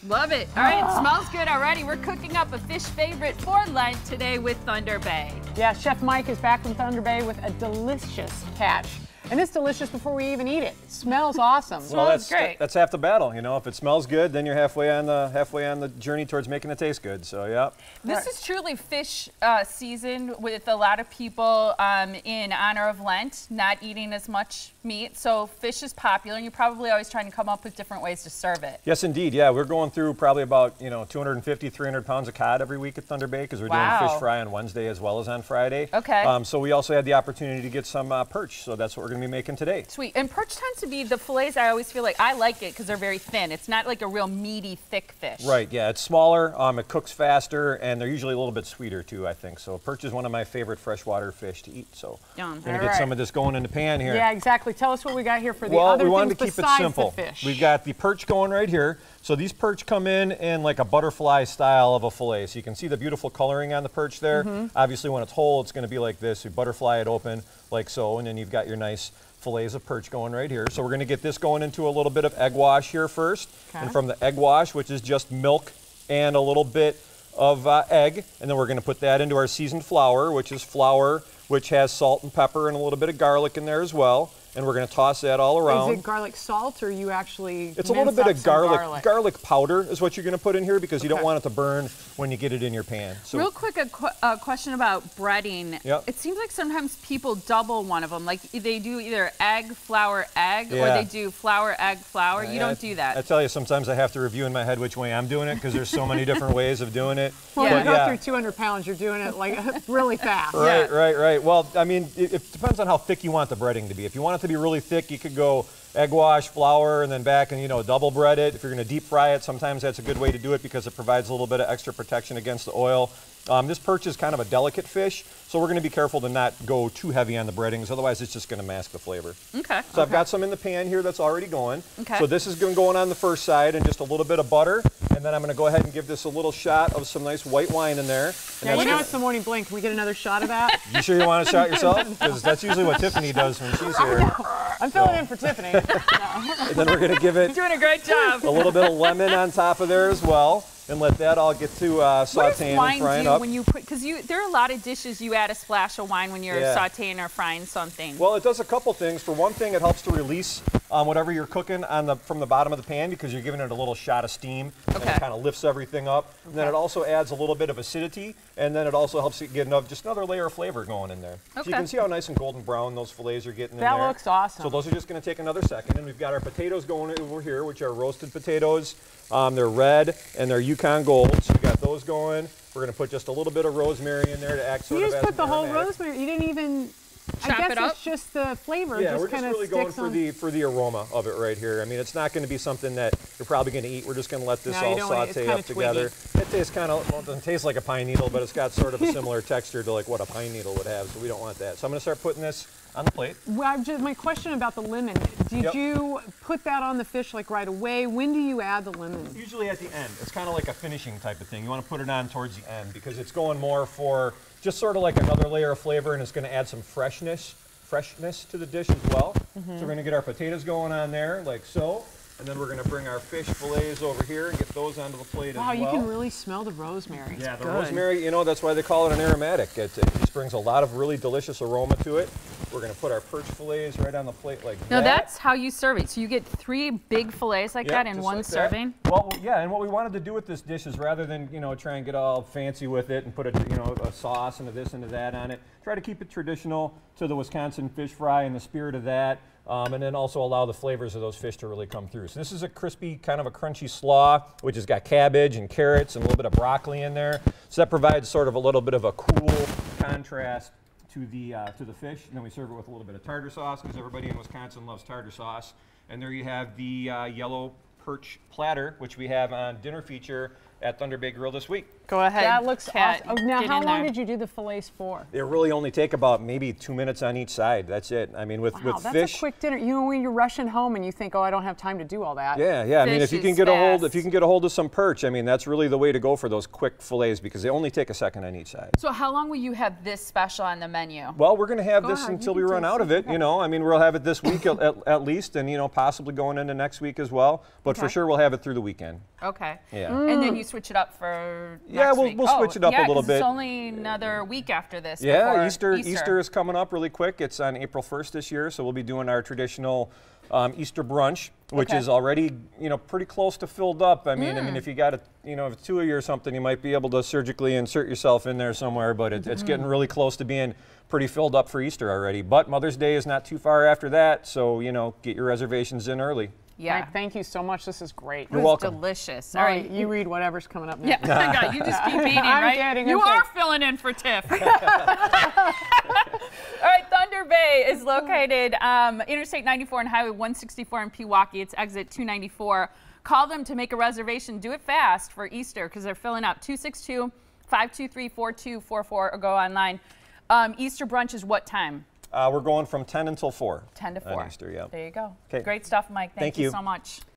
Love it. All right, it smells good already. We're cooking up a fish favorite for Lent today with Thunder Bay. Yeah, Chef Mike is back from Thunder Bay with a delicious catch. And it's delicious before we even eat it. It smells awesome. Well, Smells great. that's half the battle. You know, if it smells good, then you're halfway on the journey towards making it taste good. So, yeah. This is truly fish season with a lot of people in honor of Lent, not eating as much meat. So fish is popular, and you're probably always trying to come up with different ways to serve it. Yes, indeed. Yeah, we're going through probably about 250, 300 pounds of cod every week at Thunder Bay because we're doing fish fry on Wednesday as well as on Friday. Okay. So we also had the opportunity to get some perch. So that's what we're going to be making today. Sweet. And perch tends to be the fillets. I always feel like I like it because they're very thin. It's not like a real meaty, thick fish. Right. Yeah, it's smaller. It cooks faster, and they're usually a little bit sweeter too, I think. So perch is one of my favorite freshwater fish to eat. So Yum. we're going to get some of this going in the pan here. Yeah, exactly. Tell us what we got here for the Well, other we wanted things to keep it besides simple. the fish. We've got the perch going right here. So these perch come in like a butterfly style of a fillet. So you can see the beautiful coloring on the perch there. Obviously, when it's whole, it's going to be like this. You butterfly it open like so, and then you've got your nice fillets of perch going right here. So we're going to get this going into a little bit of egg wash here first. Okay. And from the egg wash, which is just milk and a little bit of egg, and then we're going to put that into our seasoned flour, which is flour which has salt and pepper and a little bit of garlic in there as well. And we're going to toss that all around. Is it garlic salt, or you actually It's a little bit of garlic powder is what you're going to put in here because you don't want it to burn when you get it in your pan. So real quick, a question about breading. Yep. It seems like sometimes people double one of them. Like they do either egg, flour, egg, or they do flour, egg, flour. You don't do that. I tell you, sometimes I have to review in my head which way I'm doing it because there's so many different ways of doing it. Well, you go through 200 pounds, you're doing it like really fast. Right. Well, I mean, it depends on how thick you want the breading to be. If you want it to be really thick, you could go egg wash, flour, and then back and double bread it. If you're going to deep fry it, sometimes that's a good way to do it because it provides a little bit of extra protection against the oil. This perch is kind of a delicate fish, so we're going to be careful to not go too heavy on the breadings, otherwise it's just going to mask the flavor. Okay. So I've got some in the pan here that's already going. Okay. So this is going on the first side, and just a little bit of butter, and then I'm going to go ahead and give this a little shot of some nice white wine in there. Yeah, it's the morning blink. Can we get another shot of that? You sure you want a shot yourself? Because that's usually what Tiffany does when she's here. I'm filling in for Tiffany. And then we're going to give it You're doing a great job. a little bit of lemon on top of there as well, and let that all get to sauteing and frying up. When you put, because there are a lot of dishes you add a splash of wine when you're sauteing or frying something. Well, it does a couple things. For one thing, it helps to release whatever you're cooking from the bottom of the pan because you're giving it a little shot of steam, and it kind of lifts everything up. And then it also adds a little bit of acidity, and then it also helps it get just another layer of flavor going in there. So you can see how nice and golden brown those fillets are getting in there. That looks awesome. So those are just going to take another second, and we've got our potatoes going over here, which are roasted potatoes. They're red and they're Yukon Gold, so we got those going. We're going to put just a little bit of rosemary in there to act sort of as You just put the whole aromatic. rosemary. You didn't even chop I guess it up? it's just the flavor. Yeah, just we're just really going for the aroma of it right here. I mean, it's not going to be something that you're probably going to eat. We're just going to let this all saute up together. It tastes kind of, well, it doesn't taste like a pine needle, but it's got sort of a similar texture to like what a pine needle would have, so we don't want that. So I'm going to start putting this on the plate. Well, my question about the lemon, did you put that on the fish like right away? When do you add the lemon? Usually at the end. It's kind of like a finishing type of thing. You want to put it on towards the end because it's going more for just sort of like another layer of flavor, and it's going to add some freshness to the dish as well. So we're going to get our potatoes going on there like so. And then we're going to bring our fish fillets over here and get those onto the plate as well. Wow, you can really smell the rosemary. Yeah, the rosemary, that's why they call it an aromatic. It just brings a lot of really delicious aroma to it. We're going to put our perch fillets right on the plate like that. Now that's how you serve it. So you get 3 big fillets like that in one serving? Well, yeah, and what we wanted to do with this dish is rather than, try and get all fancy with it and put a sauce and a this and a that on it, try to keep it traditional to the Wisconsin fish fry and the spirit of that. And then also allow the flavors of those fish to really come through. So this is a crispy, kind of a crunchy slaw, which has got cabbage and carrots and a little bit of broccoli in there. So that provides sort of a little bit of a cool contrast to the fish. And then we serve it with a little bit of tartar sauce because everybody in Wisconsin loves tartar sauce. And there you have the yellow perch platter, which we have on dinner feature at Thunder Bay Grille this week. Go ahead. That looks Kat, awesome. Oh, now, get how in long there. did you do the fillets for? They really only take about maybe 2 minutes on each side. That's it. I mean, with Wow, that's fish. a quick dinner. You know, when you're rushing home and you think, oh, I don't have time to do all that. Yeah, yeah. I mean, if Fish you can is get a hold, fast. if you can get a hold of some perch, I mean, that's really the way to go for those quick fillets because they only take a second on each side. So how long will you have this special on the menu? Well, we're going to have Go this ahead, until you we can run taste out of it. You know, I mean, we'll have it this week at least, and you know, possibly going into next week as well. But for Okay. sure, we'll have it through the weekend. Okay. Yeah. And then you switch it up for Yeah, next we'll- week. we'll switch it up a yeah, little 'cause bit. It's only another week after this. Yeah, before Easter is coming up really quick. It's on April 1st this year, so we'll be doing our traditional Easter brunch, which Okay. is already pretty close to filled up. I mean, if you got if two of you or something, you might be able to surgically insert yourself in there somewhere. But it's getting really close to being pretty filled up for Easter already. But Mother's Day is not too far after that, so get your reservations in early. Yeah. Mike, thank you so much. This is great. You're It was welcome. delicious. All right, you read whatever's coming up Yeah, next. God, you just keep eating, I'm right? kidding, You I'm are kidding. filling in for Tiff. All right, Thunder Bay is located Interstate 94 and Highway 164 in Pewaukee. It's exit 294. Call them to make a reservation. Do it fast for Easter because they're filling up. 262-523-4244 or go online. Easter brunch is what time? We're going from 10 until 4. 10 to 4. On Easter, yeah. There you go. 'Kay. Great stuff, Mike. Thank you you. so much.